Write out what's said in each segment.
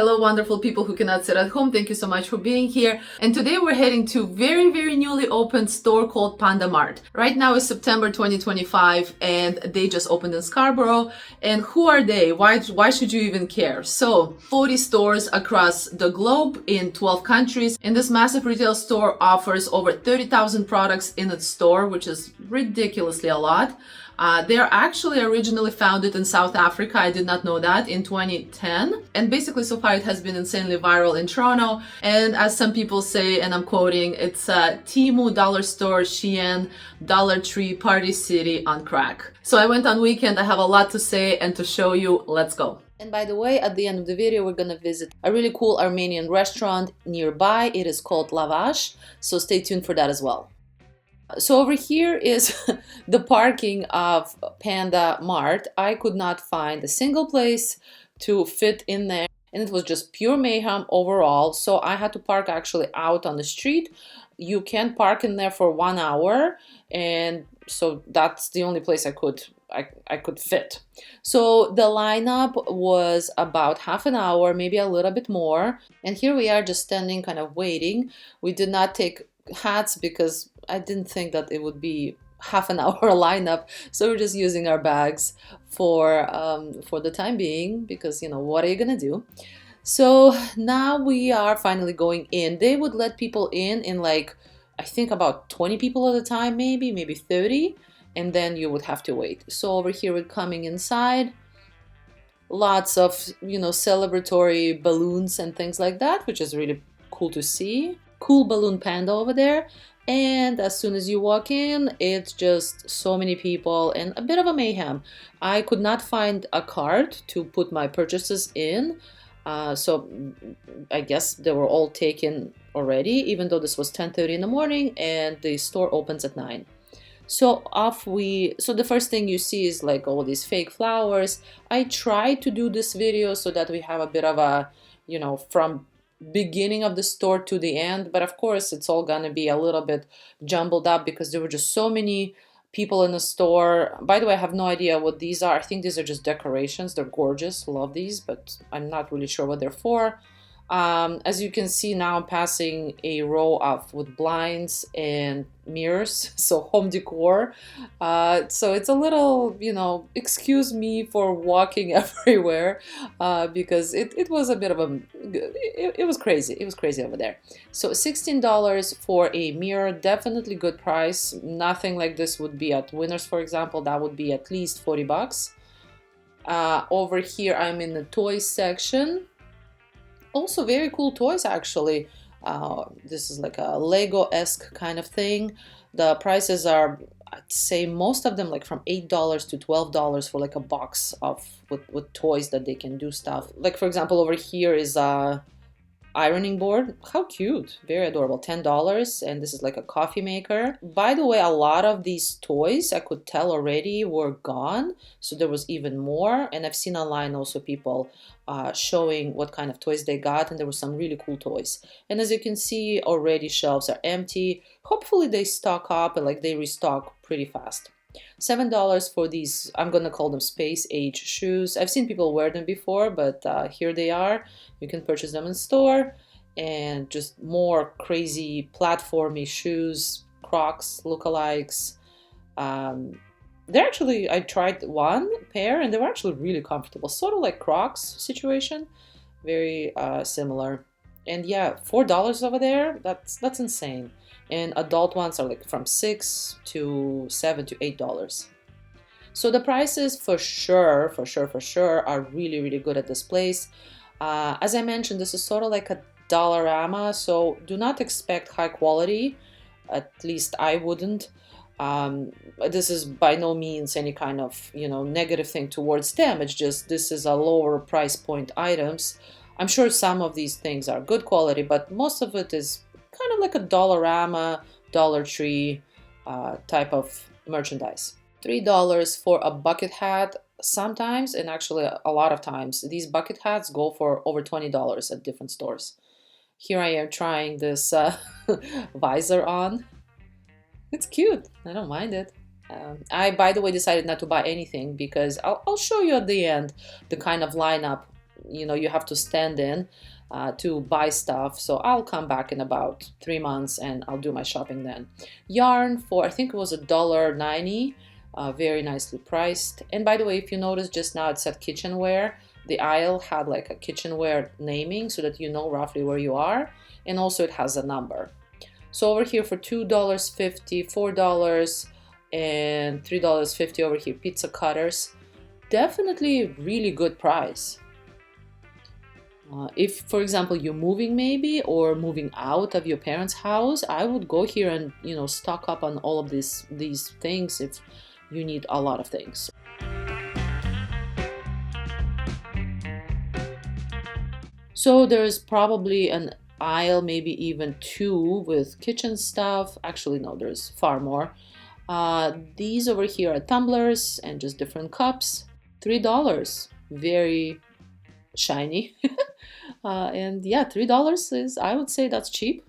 Hello, wonderful people who cannot sit at home. Thank you so much for being here. And today we're heading to very newly opened store called Panda Mart. Right now is September 2025 and they just opened in Scarborough. And who are they? Why should you even care? So 40 stores across the globe in 12 countries. And this massive retail store offers over 30,000 products in its store, which is ridiculously a lot. They're actually originally founded in South Africa. I did not know that, in 2010. And basically so far it has been insanely viral in Toronto. And as some people say, and I'm quoting, it's a Temu, Dollar Store, Shein, Dollar Tree, Party City on crack. So I went on weekend. I have a lot to say and to show you. Let's go. And by the way, at the end of the video, we're gonna visit a really cool Armenian restaurant nearby. It is called Lavash. So stay tuned for that as well. So over here is the parking of Panda Mart. I could not find a single place to fit in there, and it was just pure mayhem overall. So I had to park actually out on the street. You can park in there for 1 hour, and so that's the only place I could fit. So the lineup was about half an hour, maybe a little bit more. And here we are just standing, kind of waiting. We did not take hats because I didn't think that it would be half an hour lineup, so we're just using our bags for the time being, because you know, what are you gonna do? So now we are finally going in. They would let people in like, I think about 20 people at a time, maybe 30, and then you would have to wait. So over here we're coming inside. Lots of, you know, celebratory balloons and things like that, which is really cool to see. Cool balloon panda over there. And as soon as you walk in, it's just so many people and a bit of a mayhem. I could not find a cart to put my purchases in, so I guess they were all taken already, even though this was 10:30 in the morning and the store opens at 9. So so the first thing you see is like all these fake flowers. I tried to do this video so that we have a bit of a, you know, from beginning of the store to the end, but of course it's all gonna be a little bit jumbled up because there were just so many people in the store. By the way, I have no idea what these are. I think these are just decorations. They're gorgeous, love these, but I'm not really sure what they're for. As you can see now, I'm passing a row of with blinds and mirrors, so home decor. So it's a little, you know, excuse me for walking everywhere, because it was a bit of a, it was crazy. It was crazy over there. So $16 for a mirror, definitely good price. Nothing like this would be at Winners, for example. That would be at least 40 bucks. Over here, I'm in the toys section. Also very cool toys, actually. This is like a Lego-esque kind of thing. The prices are, I'd say most of them like from $8 to $12 for like a box of with toys that they can do stuff. Like for example, over here is a ironing board. How cute, very adorable, $10, and this is like a coffee maker. By the way, a lot of these toys I could tell already were gone, so there was even more. And I've seen online also people showing what kind of toys they got, and there were some really cool toys. And as you can see, already shelves are empty. Hopefully they stock up and like they restock pretty fast. $7 for these, I'm gonna call them space age shoes. I've seen people wear them before, but here they are. You can purchase them in store. And just more crazy platformy shoes, Crocs lookalikes. They're actually, I tried one pair and they were actually really comfortable, sort of like Crocs situation, very similar. And yeah, $4 over there, that's insane. And adult ones are like from $6 to $7 to $8. So the prices for sure are really good at this place. As I mentioned, this is sort of like a Dollarama, so do not expect high quality. At least I wouldn't. This is by no means any kind of, you know, negative thing towards them. It's just this is a lower price point items. I'm sure some of these things are good quality, but most of it is kind of like a Dollarama, Dollar Tree type of merchandise. $3 for a bucket hat. Sometimes, and actually a lot of times, these bucket hats go for over $20 at different stores. Here I am trying this visor on. It's cute. I don't mind it. I, by the way, decided not to buy anything because I'll show you at the end the kind of lineup you have to stand in to buy stuff. So I'll come back in about 3 months and I'll do my shopping then. Yarn for, I think it was $1.90, very nicely priced. And by the way, if you notice just now it said kitchenware, the aisle had like a kitchenware naming so that you know roughly where you are, and also it has a number. So over here for $2.50, $4, and $3.50 over here, pizza cutters. Definitely really good price. If, for example, you're moving maybe or moving out of your parents' house, I would go here and stock up on all of these things if you need a lot of things. So there's probably an aisle, maybe even 2 with kitchen stuff. Actually, no, there's far more. These over here are tumblers and just different cups. $3, very shiny. And yeah, $3 is, I would say that's cheap.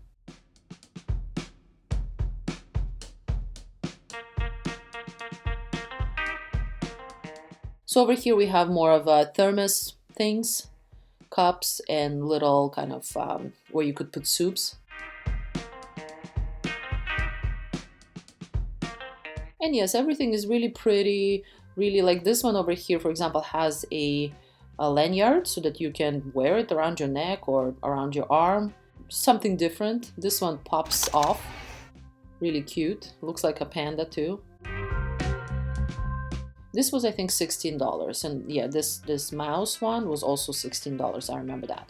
So over here we have more of a thermos things, cups and little kind of where you could put soups. And yes, everything is really pretty, really, like this one over here, for example, has a lanyard so that you can wear it around your neck or around your arm. Something different. This one pops off. Really cute. Looks like a panda too. This was, I think, $16. And yeah, this mouse one was also $16. I remember that.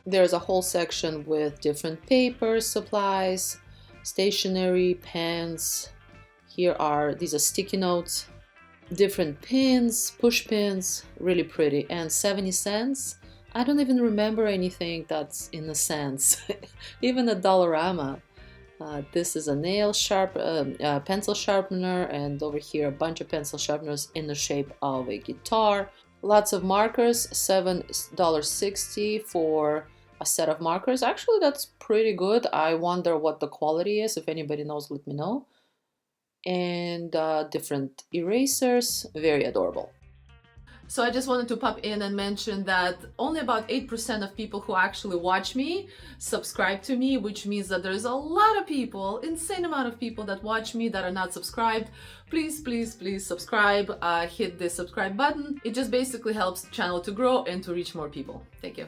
There's a whole section with different papers, supplies, stationery, pens. These are sticky notes, different pins, push pins, really pretty. And 70 cents. I don't even remember anything that's in the cents. Even a Dollarama. This is a pencil sharpener, and over here a bunch of pencil sharpeners in the shape of a guitar. Lots of markers, $7.60 for a set of markers. Actually, that's pretty good. I wonder what the quality is. If anybody knows, let me know. And different erasers, very adorable. So I just wanted to pop in and mention that only about 8% of people who actually watch me subscribe to me, which means that there's a lot of people, insane amount of people that watch me that are not subscribed. Please, please, please subscribe. Hit the subscribe button. It just basically helps the channel to grow and to reach more people. Thank you.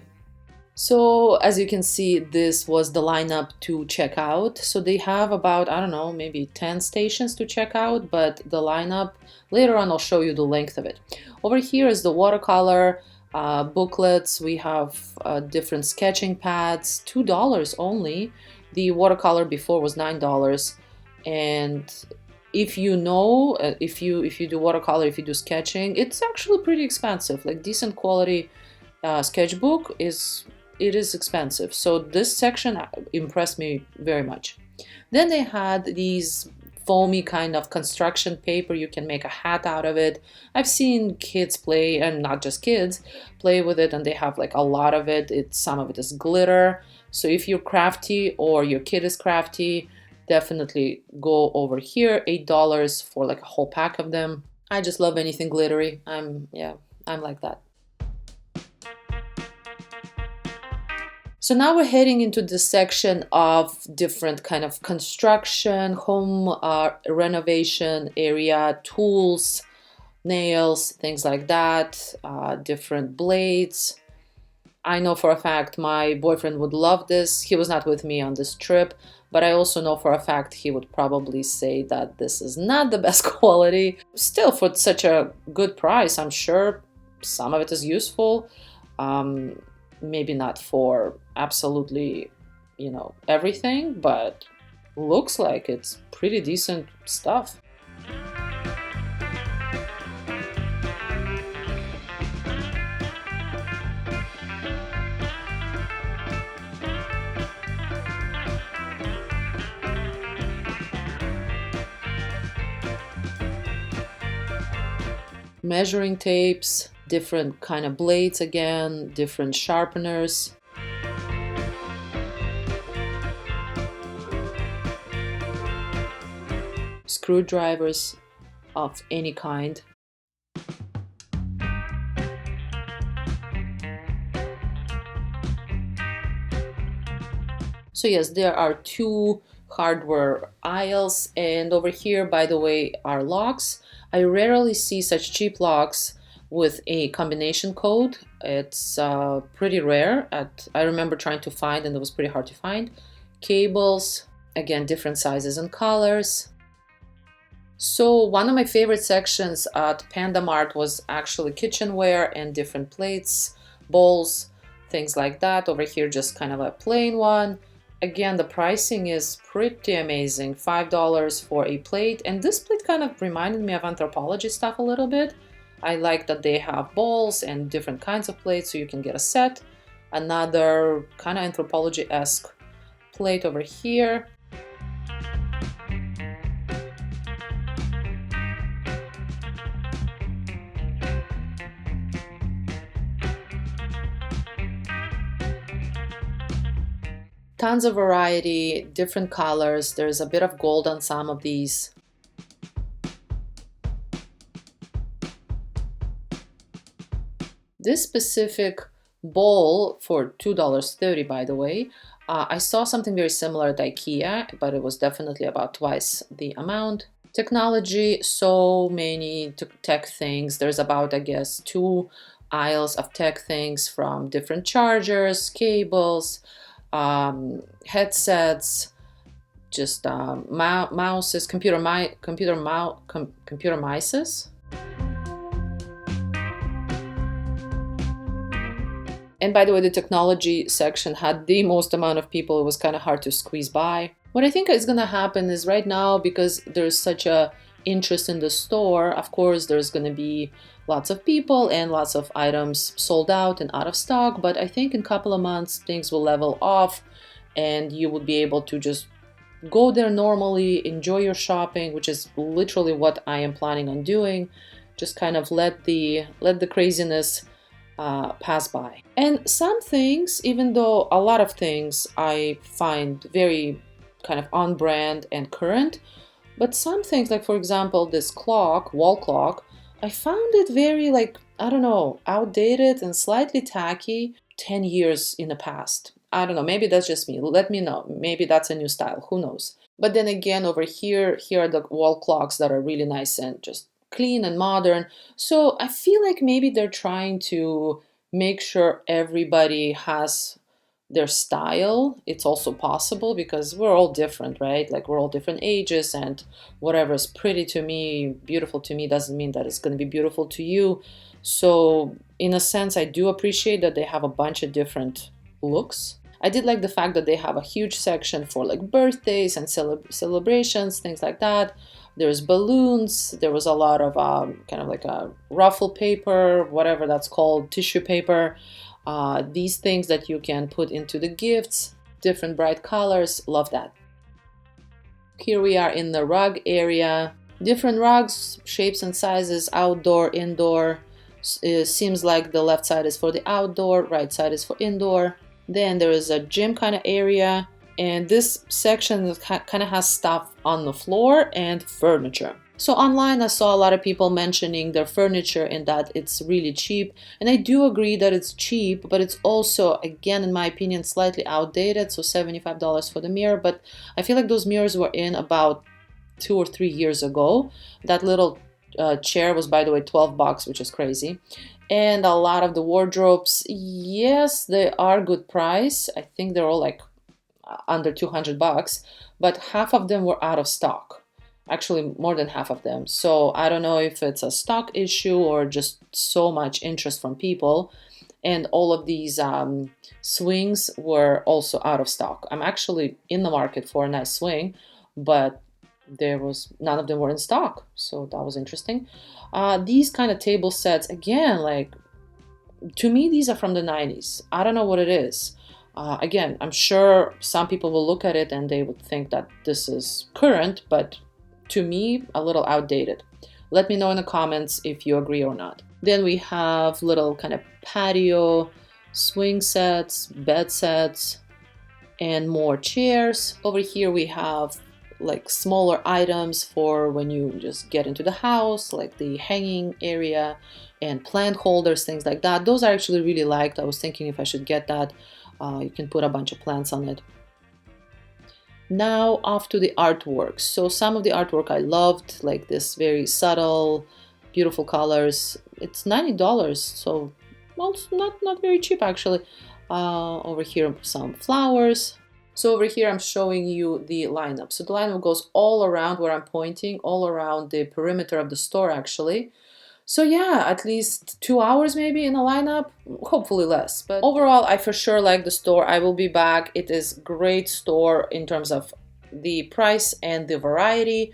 So as you can see, this was the lineup to check out. So they have about, I don't know, maybe 10 stations to check out, but the lineup, later on I'll show you the length of it. Over here is the watercolor booklets. We have different sketching pads, $2 only. The watercolor before was $9. And if you know, if you do watercolor, if you do sketching, it's actually pretty expensive. Like decent quality sketchbook is expensive. So this section impressed me very much. Then they had these foamy kind of construction paper. You can make a hat out of it. I've seen kids play, and not just kids, play with it, and they have like a lot of it. Some of it is glitter. So if you're crafty or your kid is crafty, definitely go over here. $8 for like a whole pack of them. I just love anything glittery. I'm like that. So now we're heading into the section of different kind of construction, home renovation area, tools, nails, things like that, different blades. I know for a fact my boyfriend would love this. He was not with me on this trip, but I also know for a fact he would probably say that this is not the best quality. Still, for such a good price, I'm sure some of it is useful. Maybe not for absolutely, everything, but looks like it's pretty decent stuff. Measuring tapes, different kind of blades again, different sharpeners. Screwdrivers of any kind. So yes, there are two hardware aisles, and over here, by the way, are locks. I rarely see such cheap locks with a combination code. It's pretty rare. I remember trying to find, and it was pretty hard to find. Cables, again, different sizes and colors. So one of my favorite sections at Panda Mart was actually kitchenware and different plates, bowls, things like that. Over here, just kind of a plain one. Again, the pricing is pretty amazing. $5 for a plate. And this plate kind of reminded me of anthropology stuff a little bit. I like that they have bowls and different kinds of plates, so you can get a set. Another kind of anthropology-esque plate over here. Tons of variety, different colors. There's a bit of gold on some of these. This specific bowl for $2.30, by the way, I saw something very similar at IKEA, but it was definitely about twice the amount. Technology, so many tech things. There's about, I guess, 2 aisles of tech things, from different chargers, cables, headsets, just mouses, computer mices. And by the way, the technology section had the most amount of people. It was kind of hard to squeeze by. What I think is going to happen is, right now, because there's such a interest in the store, of course, there's going to be lots of people and lots of items sold out and out of stock. But I think in a couple of months, things will level off and you would be able to just go there normally, enjoy your shopping, which is literally what I am planning on doing. Just kind of let the craziness pass by. And some things, even though a lot of things I find very kind of on brand and current, but some things, like for example this clock, wall clock, I found it very, like, I don't know, outdated and slightly tacky 10 years in the past. I don't know, maybe that's just me. Let me know. Maybe that's a new style, who knows. But then again, over here are the wall clocks that are really nice and just clean and modern. So I feel like maybe they're trying to make sure everybody has their style. It's also possible because we're all different, right? Like, we're all different ages, and whatever's pretty to me, beautiful to me, doesn't mean that it's going to be beautiful to you. So in a sense, I do appreciate that they have a bunch of different looks. I did like the fact that they have a huge section for like birthdays and celebrations, things like that. There's balloons. There was a lot of kind of like a ruffle paper, whatever that's called, tissue paper. These things that you can put into the gifts, different bright colors. Love that. Here we are in the rug area. Different rugs, shapes and sizes, outdoor, indoor. It seems like the left side is for the outdoor, right side is for indoor. Then there is a gym kind of area, and this section kind of has stuff on the floor and furniture. So online I saw a lot of people mentioning their furniture and that it's really cheap, and I do agree that it's cheap, but it's also, again, in my opinion, slightly outdated. So $75 for the mirror, but I feel like those mirrors were in about 2 or 3 years ago. That little chair was, by the way, $12, which is crazy. And a lot of the wardrobes, yes, they are good price. I think they're all like under $200, but half of them were out of stock. Actually, more than half of them. So I don't know if it's a stock issue or just so much interest from people. And all of these swings were also out of stock. I'm actually in the market for a nice swing, but none of them were in stock. So that was interesting. These kind of table sets, again, like, to me, these are from the 90s. I don't know what it is. Again, I'm sure some people will look at it and they would think that this is current, but to me, a little outdated. Let me know in the comments if you agree or not. Then we have little kind of patio, swing sets, bed sets, and more chairs. Over here we have like smaller items for when you just get into the house, like the hanging area and plant holders, things like that. Those I actually really liked. I was thinking if I should get that. You can put a bunch of plants on it. Now off to the artwork. So some of the artwork I loved, like this very subtle, beautiful colors. It's $90, so well, it's not very cheap actually. Over here some flowers. So over here I'm showing you the lineup. So the lineup goes all around where I'm pointing, all around the perimeter of the store actually. So yeah, at least 2 hours maybe in a lineup, hopefully less. But overall, I for sure like the store. I will be back. It is great store in terms of the price and the variety.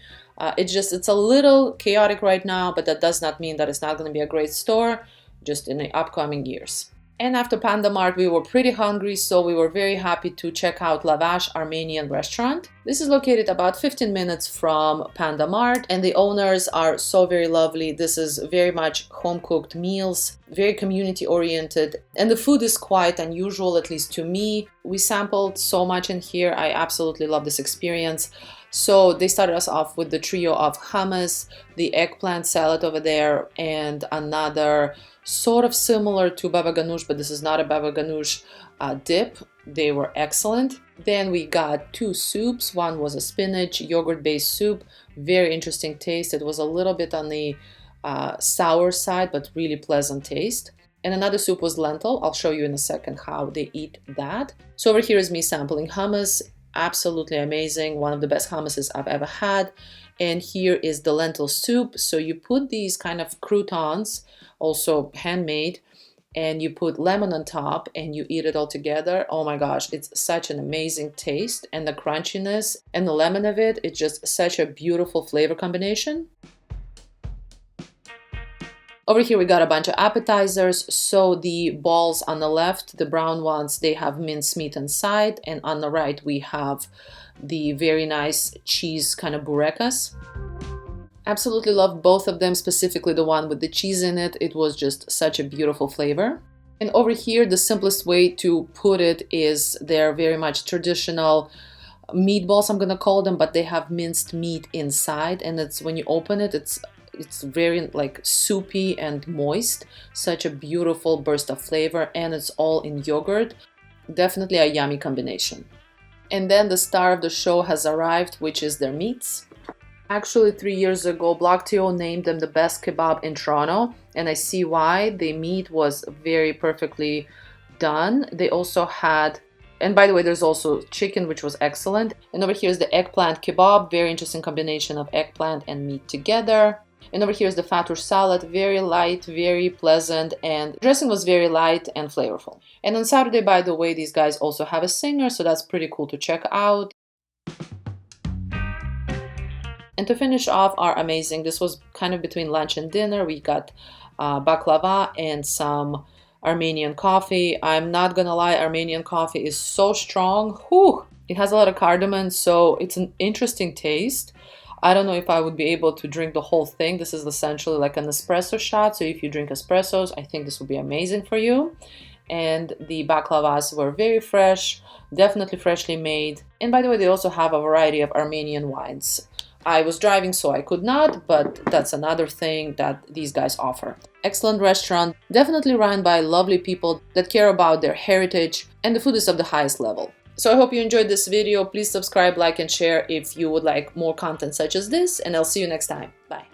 It's a little chaotic right now, but that does not mean that it's not going to be a great store just in the upcoming years. And after Panda Mart, we were pretty hungry, so we were very happy to check out Lavash Armenian Restaurant. This is located about 15 minutes from Panda Mart, and the owners are so very lovely. This is very much home-cooked meals, very community-oriented, and the food is quite unusual, at least to me. We sampled so much in here. I absolutely love this experience. So they started us off with the trio of hummus, the eggplant salad over there, and another sort of similar to baba ganoush, but this is not a baba ganoush dip. They were excellent. Then we got two soups. One was a spinach yogurt-based soup, very interesting taste. It was a little bit on the sour side, but really pleasant taste. And another soup was lentil. I'll show you in a second how they eat that. So over here is me sampling hummus. Absolutely amazing, one of the best hummuses I've ever had. And here is the lentil soup. So you put these kind of croutons, also handmade, and you put lemon on top and you eat it all together. Oh my gosh, it's such an amazing taste, and the crunchiness and the lemon of it, it's just such a beautiful flavor combination. Over here we got a bunch of appetizers. So the balls on the left, the brown ones, they have minced meat inside, and on the right we have the very nice cheese kind of burekas. Absolutely love both of them, specifically the one with the cheese in it. It was just such a beautiful flavor. And over here, the simplest way to put it is they're very much traditional meatballs, I'm gonna call them, but they have minced meat inside, and it's when you open it, it's very like soupy and moist. Such a beautiful burst of flavor, and it's all in yogurt. Definitely a yummy combination. And then the star of the show has arrived, which is their meats. Actually, 3 years ago, Block TO named them the best kebab in Toronto, and I see why. The meat was very perfectly done. They also had, and by the way, there's also chicken, which was excellent. And over here is the eggplant kebab, very interesting combination of eggplant and meat together. And over here is the fattoush salad, very light, very pleasant, and dressing was very light and flavorful. And on Saturday, by the way, these guys also have a singer, so that's pretty cool to check out. And to finish off our amazing, this was kind of between lunch and dinner, we got baklava and some Armenian coffee. I'm not gonna lie, Armenian coffee is so strong. Whew! It has a lot of cardamom, so it's an interesting taste. I don't know if I would be able to drink the whole thing. This is essentially like an espresso shot, so if you drink espressos, I think this would be amazing for you. And the baklavas were very fresh, definitely freshly made. And by the way, they also have a variety of Armenian wines. I was driving, so I could not, but that's another thing that these guys offer. Excellent restaurant, definitely run by lovely people that care about their heritage, and the food is of the highest level. So I hope you enjoyed this video. Please subscribe, like, and share if you would like more content such as this, and I'll see you next time. Bye.